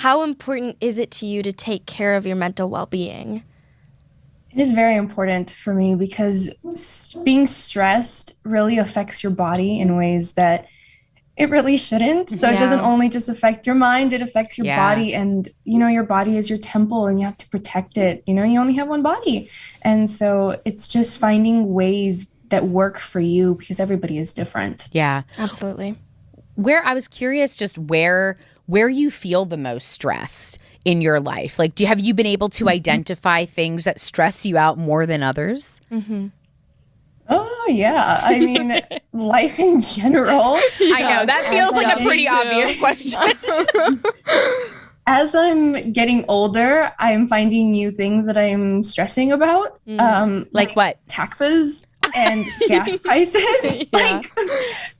how important is it to you to take care of your mental well-being? It is very important for me because being stressed really affects your body in ways that it really shouldn't. So it doesn't only just affect your mind, it affects your body. And, your body is your temple and you have to protect it. You only have one body. And so it's just finding ways that work for you because everybody is different. Yeah, absolutely. I was curious just where you feel the most stressed in your life. Like, have you been able to identify things that stress you out more than others? Mm-hmm. Oh, yeah. I mean, life in general. I know. That feels like a pretty obvious question. As I'm getting older, I'm finding new things that I'm stressing about. Like what? Taxes and gas prices. Like,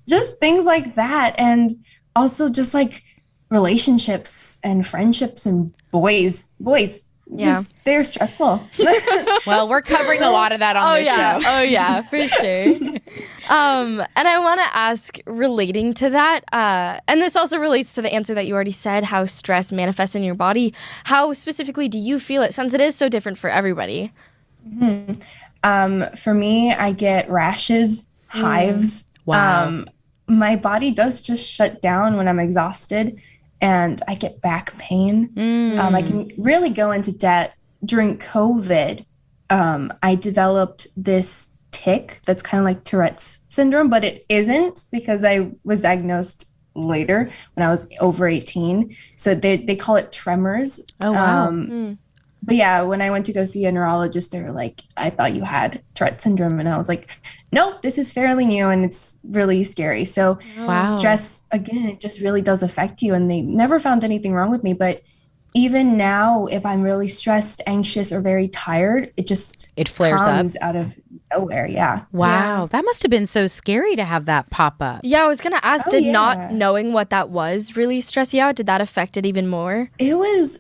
just things like that. And also just like relationships and friendships and boys. Just, they're stressful. Well, we're covering a lot of that on this show. Oh, yeah, for sure. And I want to ask, relating to that, and this also relates to the answer that you already said, how stress manifests in your body. How specifically do you feel it, since it is so different for everybody? For me, I get rashes, hives. Wow. My body does just shut down when I'm exhausted. And I get back pain. I can really go into debt. During COVID, I developed this tic that's kind of like Tourette's syndrome, but it isn't because I was diagnosed later when I was over 18. So they call it tremors. Oh, wow. But yeah, when I went to go see a neurologist, they were like, I thought you had Tourette's syndrome. And I was like, nope, this is fairly new and it's really scary. So stress, again, it just really does affect you. And they never found anything wrong with me. But even now, if I'm really stressed, anxious, or very tired, it flares comes up out of nowhere. Yeah. Wow. That must have been so scary to have that pop up. Yeah, I was going to ask, not knowing what that was really stress you out? Did that affect it even more? It was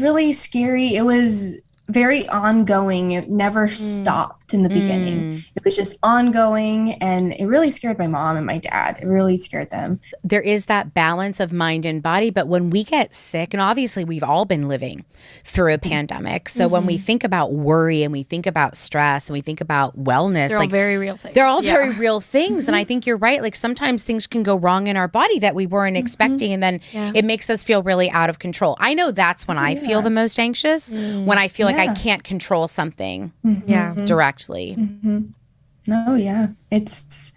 really scary. It was very ongoing. It never stopped in the beginning. It was just ongoing, and it really scared my mom and my dad. It really scared them. There is that balance of mind and body, but when we get sick, and obviously we've all been living through a pandemic, so when we think about worry and we think about stress and we think about wellness, they're all very real things. They're all very real things. And I think you're right. Like, sometimes things can go wrong in our body that we weren't expecting, and then it makes us feel really out of control. I know that's when I feel the most anxious, when I feel like I can't control something directly. No, yeah. It's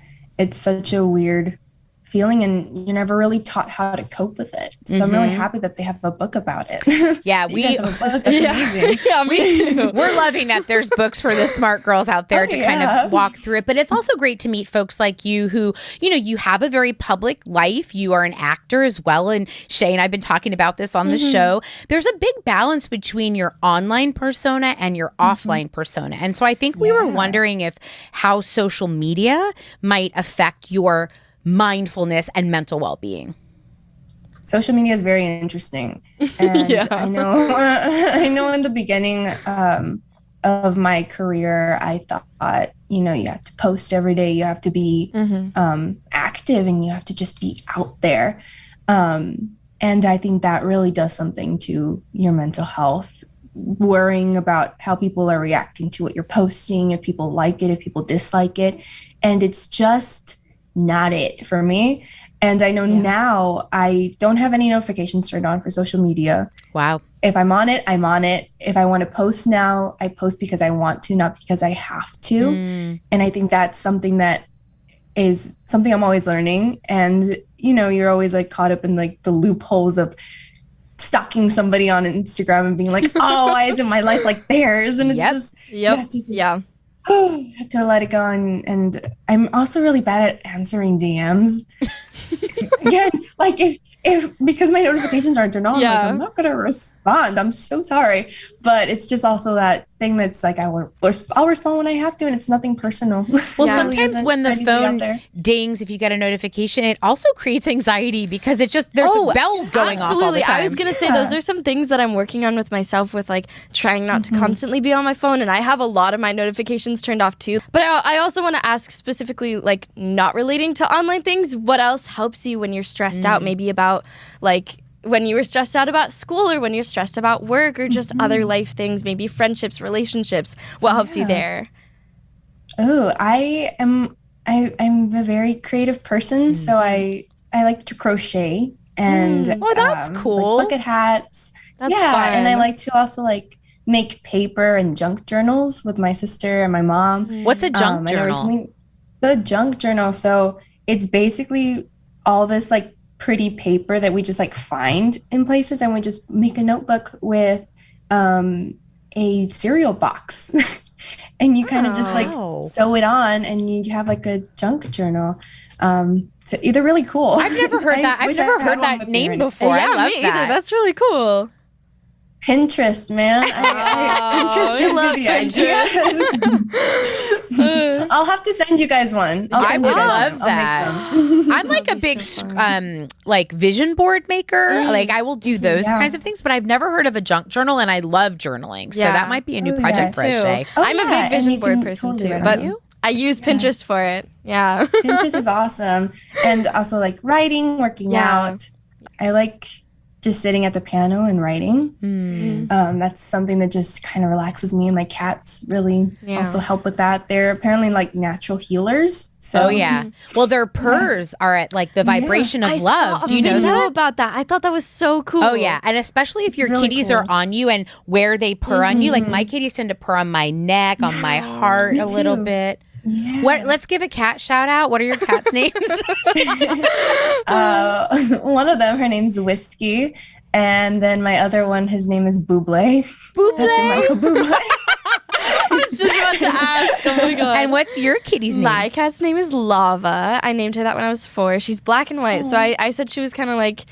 such a weird feeling, and you're never really taught how to cope with it. So I'm really happy that they have a book about it. Yeah, we have a book. That's amazing. Yeah, me too. We're loving that there's books for the smart girls out there to kind of walk through it. But it's also great to meet folks like you who, you have a very public life. You are an actor as well. And Shay and I've been talking about this on the show. There's a big balance between your online persona and your offline persona. And so I think we were wondering if how social media might affect your mindfulness and mental well-being. Social media is very interesting. And I know in the beginning of my career, I thought, you have to post every day. You have to be active, and you have to just be out there. And I think that really does something to your mental health, worrying about how people are reacting to what you're posting, if people like it, if people dislike it. And it's just not it for me. And I know now I don't have any notifications turned on for social media. Wow. If I'm on it, I'm on it. If I want to post now, I post because I want to, not because I have to. And I think that's something that is something I'm always learning. And, you're always like caught up in like the loopholes of stalking somebody on Instagram and being like, oh, why isn't my life like theirs? And it's just, you have to let it go. And I'm also really bad at answering DMs. Again, like if because my notifications aren't turned on, like, I'm not going to respond. I'm so sorry. But it's just also that thing that's like, I'll respond when I have to, and it's nothing personal. Well, sometimes when the phone dings, if you get a notification, it also creates anxiety because there's bells going off all the time. I was going to say, those are some things that I'm working on with myself, with like trying not to constantly be on my phone. And I have a lot of my notifications turned off too. But I also want to ask specifically, like not relating to online things, what else helps you when you're stressed out? Maybe about like when you were stressed out about school or when you're stressed about work or just other life things, maybe friendships, relationships, what helps you there? Oh, I'm a very creative person, so I like to crochet and Oh, that's cool. like bucket hats. That's fun. And I fun. like to also like make paper and junk journals with my sister and my mom. What's a junk I know journal? the junk journal, so it's basically all this like pretty paper that we just like find in places, and we just make a notebook with a cereal box. And you kind of just like sew it on, and you have like a junk journal. So they're really cool. I've never heard that. I've never heard that name before. Yeah, I love me that. either. That's really cool. Pinterest, man. Pinterest gives you the ideas. I'll have to send you guys one. I would love I'll that. make some. I'm like a big like vision board maker. Like I will do those kinds of things, but I've never heard of a junk journal, and I love journaling. So that might be a new project for us, Shay. I'm a big vision board person too, but I use Pinterest for it. Yeah. Pinterest is awesome. And also like writing, working out. I like just sitting at the piano and writing. That's something that just kind of relaxes me, and my cats really also help with that. They're apparently like natural healers. So well, their purrs are at like the vibration of love. Do you know that? About that? I thought that was so cool. Oh yeah, and especially if your really kitties are on you and where they purr on you. Like my kitties tend to purr on my neck, on my heart a little bit. Yeah. Let's give a cat shout out. What are your cat's names? One of them, her name's Whiskey, and then my other one, his name is Bublé. Bublé. Bublé. I was just about to ask. Oh my god. And what's your kitty's name? My cat's name is Lava. I named her that when I was 4. She's black and white, so I said she was kind of like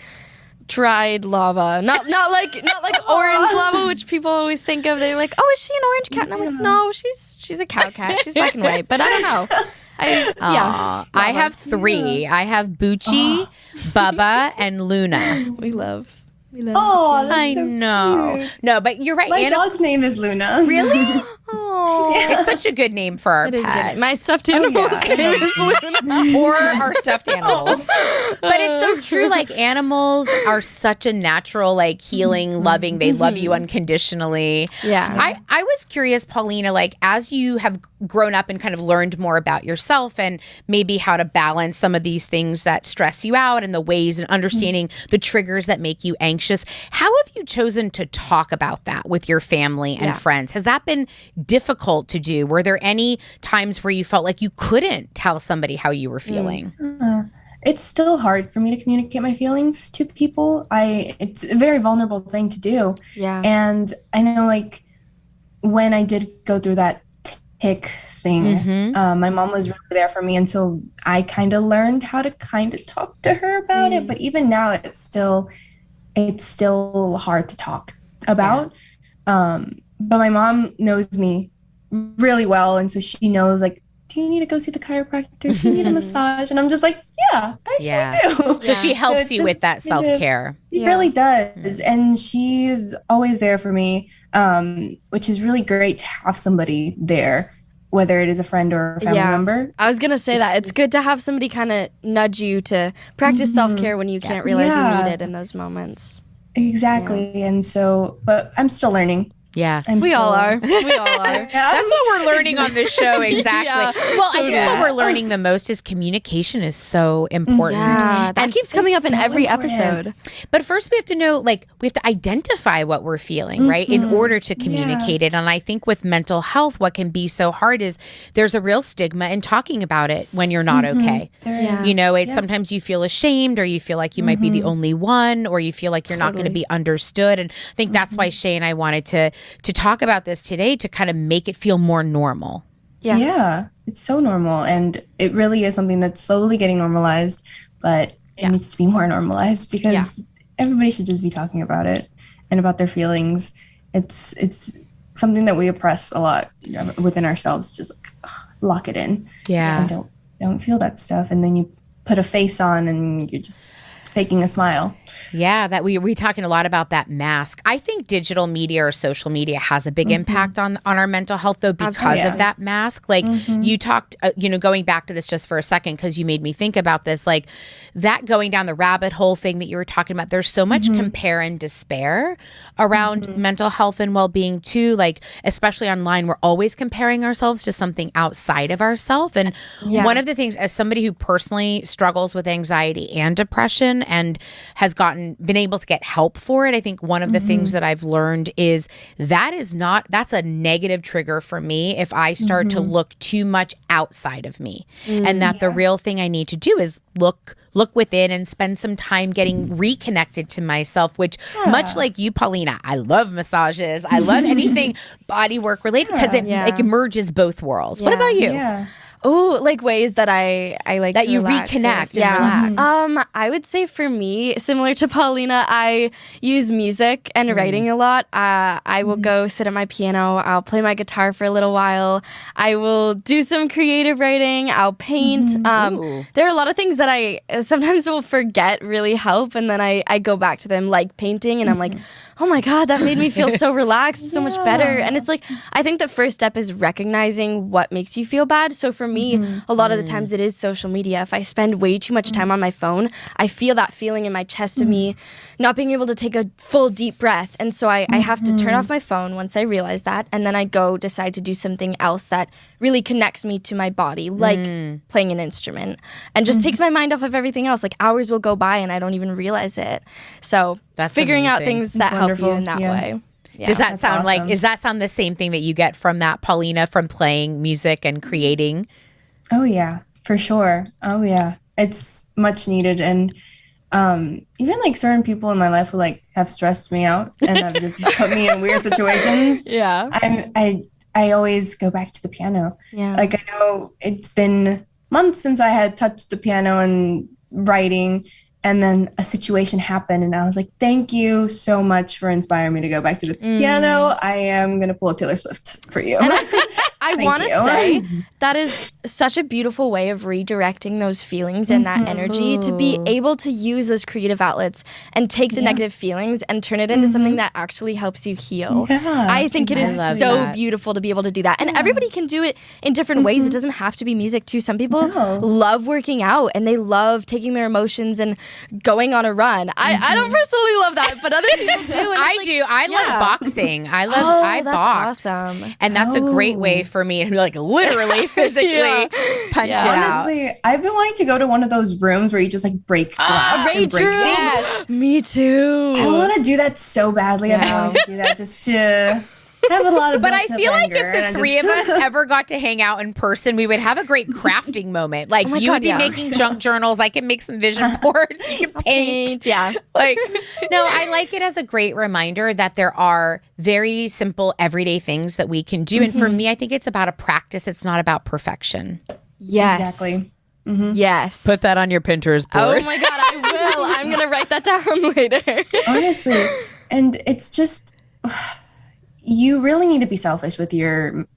dried lava, not like orange lava, which people always think of. They're like, oh, is she an orange cat? And I'm like, no, she's a cow cat. She's black and white, but I don't know. I have 3. I have Bucci, Bubba, and Luna. We love. Oh, I know. Cute. No, but you're right. My dog's name is Luna. Really? Oh, it's such a good name for our pets. My stuffed animal's name is Luna. Or our stuffed animals. But it's so true. Like animals are such a natural, like healing, loving. They love you unconditionally. Yeah. I was curious, Paulina, like as you have grown up and kind of learned more about yourself and maybe how to balance some of these things that stress you out and the ways and understanding the triggers that make you anxious. How have you chosen to talk about that with your family and friends? Has that been difficult to do? Were there any times where you felt like you couldn't tell somebody how you were feeling? It's still hard for me to communicate my feelings to people. It's a very vulnerable thing to do. Yeah. And I know like when I did go through that tick thing, my mom was really there for me until I kind of learned how to kind of talk to her about it. But even now it's still hard to talk about. But my mom knows me really well. And so she knows like, do you need to go see the chiropractor? Do you need a massage? And I'm just like, yeah, I actually do. So she helps you with that self-care. She really does. And she's always there for me, which is really great to have somebody there, whether it is a friend or a family member. I was going to say that. It's good to have somebody kind of nudge you to practice self-care when you can't realize you need it in those moments. Exactly. Yeah. And so, but I'm still learning. Yeah. We all are. That's what we're learning on this show. Exactly. Well, I think what we're learning the most is communication is so important. Yeah, that keeps coming up in every episode. But first we have to know, like, we have to identify what we're feeling, right? In order to communicate it. And I think with mental health, what can be so hard is there's a real stigma in talking about it when you're not okay. You know, it's sometimes you feel ashamed or you feel like you might be the only one or you feel like you're not going to be understood. And I think that's why Shay and I wanted to talk about this today to kind of make it feel more normal. Yeah, it's so normal. And it really is something that's slowly getting normalized, but it needs to be more normalized because everybody should just be talking about it and about their feelings. It's something that we oppress a lot within ourselves, just like, lock it in. And don't feel that stuff. And then you put a face on and you're just faking a smile. Yeah, that we're talking a lot about that mask. I think digital media or social media has a big impact on our mental health, though, because of that mask. Like you talked, going back to this just for a second, because you made me think about this, like that going down the rabbit hole thing that you were talking about. There's so much compare and despair around mental health and well-being too. Like, especially online, we're always comparing ourselves to something outside of ourselves. And one of the things, as somebody who personally struggles with anxiety and depression and has been able to get help for it, I think one of the things that I've learned is that's a negative trigger for me if I start to look too much outside of me. And that the real thing I need to do is look within and spend some time getting reconnected to myself, which much like you, Paulina, I love massages. I love anything body work related because it merges both worlds. What about you? Yeah. Oh, like ways that I like that to you relax reconnect and relax. I would say for me, similar to Paulina, I use music and writing a lot. I will go sit at my piano. I'll play my guitar for a little while. I will do some creative writing. I'll paint. There are a lot of things that I sometimes will forget really help, and then I go back to them, like painting, and I'm like, oh my God, that made me feel so relaxed, so much better. And it's like, I think the first step is recognizing what makes you feel bad. So for me, a lot of the times it is social media. If I spend way too much time on my phone, I feel that feeling in my chest of me not being able to take a full deep breath. And so I have to turn off my phone once I realize that. And then I decide to do something else that really connects me to my body, like playing an instrument, and just takes my mind off of everything else. Like hours will go by and I don't even realize it. So that's figuring out things that help you in that way. Yeah. Does that sound awesome. Does that sound the same thing that you get from that, Paulina, from playing music and creating? Oh yeah, for sure. Oh yeah. It's much needed. And even like certain people in my life who like have stressed me out and have just put me in weird situations. I always go back to the piano. Yeah. Like I know it's been months since I had touched the piano and writing, and then a situation happened and I was like, thank you so much for inspiring me to go back to the piano. I am going to pull a Taylor Swift for you. I want to say that is such a beautiful way of redirecting those feelings and that energy to be able to use those creative outlets and take the negative feelings and turn it into something that actually helps you heal. Yeah, I think it is so beautiful to be able to do that. And everybody can do it in different ways. It doesn't have to be music too. Some people love working out and they love taking their emotions and going on a run. I don't personally love that, but other people do. And I do. I love boxing. I box. Awesome. And that's a great way for me to like literally physically punch it out. Honestly, I've been wanting to go to one of those rooms where you just like break glass and break things. Yes. Me too. I want to do that so badly. I've been wanting to do that just to have a lot of but I feel like if the three of us ever got to hang out in person, we would have a great crafting moment. Like you would be making junk journals. I can make some vision boards. You can paint. Yeah. Like, no, I like it as a great reminder that there are very simple everyday things that we can do. And for me, I think it's about a practice. It's not about perfection. Yes. Exactly. Yes. Put that on your Pinterest board. Oh my God, I will. I'm going to write that down later. Honestly. And it's just... you really need to be selfish with your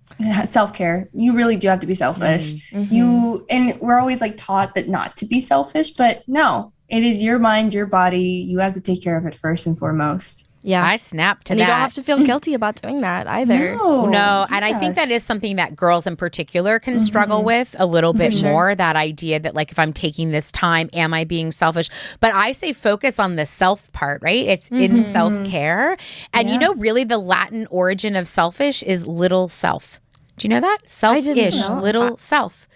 self-care. You really do have to be selfish. And we're always like taught that not to be selfish, but no, it is your mind, your body. You have to take care of it first and foremost. Yeah, I snapped to and that. You don't have to feel guilty about doing that either. No. And I think that is something that girls in particular can struggle with a little bit more. That idea that like, if I'm taking this time, am I being selfish? But I say focus on the self part, right? It's in self-care. And you know, really the Latin origin of selfish is little self. Do you know that? Selfish, little self.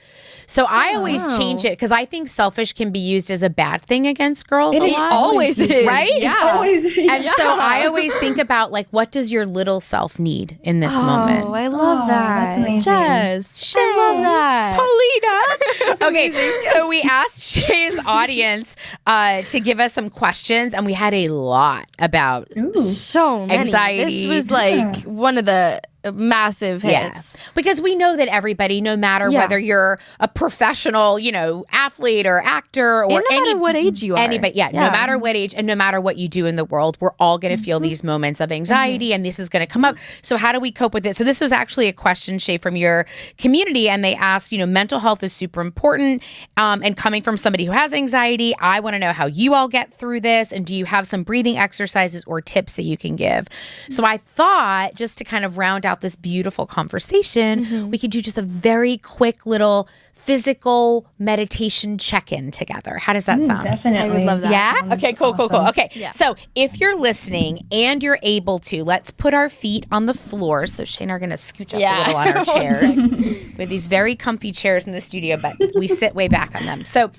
So I always change it because I think selfish can be used as a bad thing against girls a lot. It always is, right? Yeah. And so I always think about like, what does your little self need in this moment? Oh, I love that. That's amazing. Jess, I love that. Paulina. Okay, so we asked Shay's audience to give us some questions, and we had a lot about so many. Anxiety. This was like one of the massive hits. Because we know that everybody, no matter whether you're a professional, athlete or actor or and no matter what age you are. Anybody, no matter what age and no matter what you do in the world, we're all going to feel these moments of anxiety and this is going to come up. So how do we cope with it? So this was actually a question, Shay, from your community, and they asked, mental health is super important. And coming from somebody who has anxiety, I want to know how you all get through this, and do you have some breathing exercises or tips that you can give? So I thought, just to kind of round out this beautiful conversation, we could do just a very quick little physical meditation check-in together. How does that sound? Definitely. I would love that. Yeah? Okay, cool. Okay, Yeah. So if you're listening and you're able to, let's put our feet on the floor. So Shay and I are going to scooch up a little on our chairs. We have these very comfy chairs in the studio, but we sit way back on them. So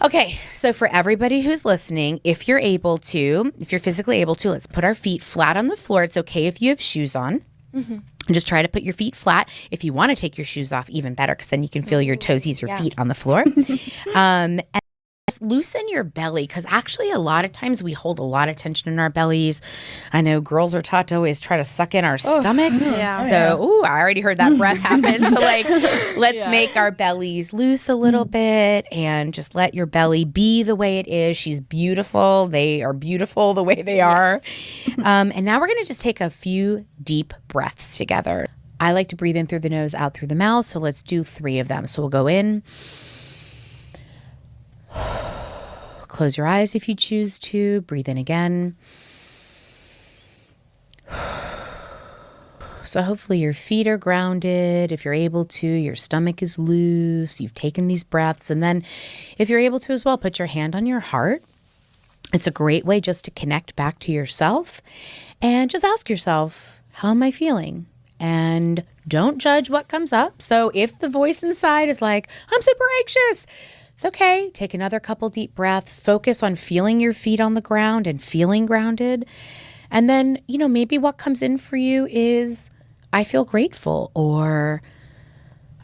okay, so for everybody who's listening, if you're physically able to, let's put our feet flat on the floor. It's okay if you have shoes on. And just try to put your feet flat. If you want to take your shoes off, even better, because then you can feel your toesies, your feet on the floor. And just loosen your belly, because actually a lot of times we hold a lot of tension in our bellies. I know girls are taught to always try to suck in our stomach. So, I already heard that breath happen. So let's make our bellies loose a little bit and just let your belly be the way it is. She's beautiful. They are beautiful the way they are. And now we're going to just take a few deep breaths together. I like to breathe in through the nose, out through the mouth. So let's do 3 of them. So we'll go in. Close your eyes if you choose to. Breathe in again. So hopefully your feet are grounded. If you're able to, your stomach is loose. You've taken these breaths. And then if you're able to as well, put your hand on your heart. It's a great way just to connect back to yourself and just ask yourself, how am I feeling? And don't judge what comes up. So if the voice inside is like, I'm super anxious, it's okay. Take another couple deep breaths. Focus on feeling your feet on the ground and feeling grounded. And then, maybe what comes in for you is, I feel grateful, or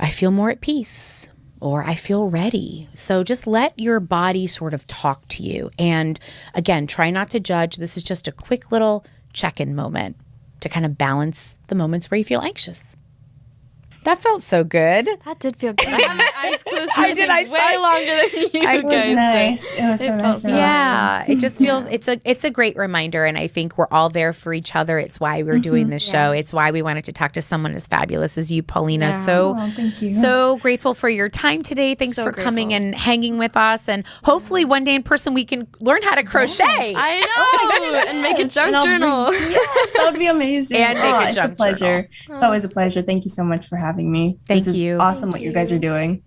I feel more at peace, or I feel ready. So just let your body sort of talk to you. And again, try not to judge. This is just a quick little check-in moment to kind of balance the moments where you feel anxious. That felt so good. That did feel good. I had my eyes closed for way longer than you It was guys nice. It was so nice. Yeah, it just feels it's a great reminder, and I think we're all there for each other. It's why we're doing this show. It's why we wanted to talk to someone as fabulous as you, Paulina. Yeah. So thank you. So grateful for your time today. Thanks So for coming grateful. and hanging with us, and hopefully one day in person we can learn how to crochet. I know, and make a junk journal. Yes, that would be amazing. And make a it's junk a pleasure. journal. It's always a pleasure. Thank you so much for having me. Thank This is you. awesome what you guys are doing.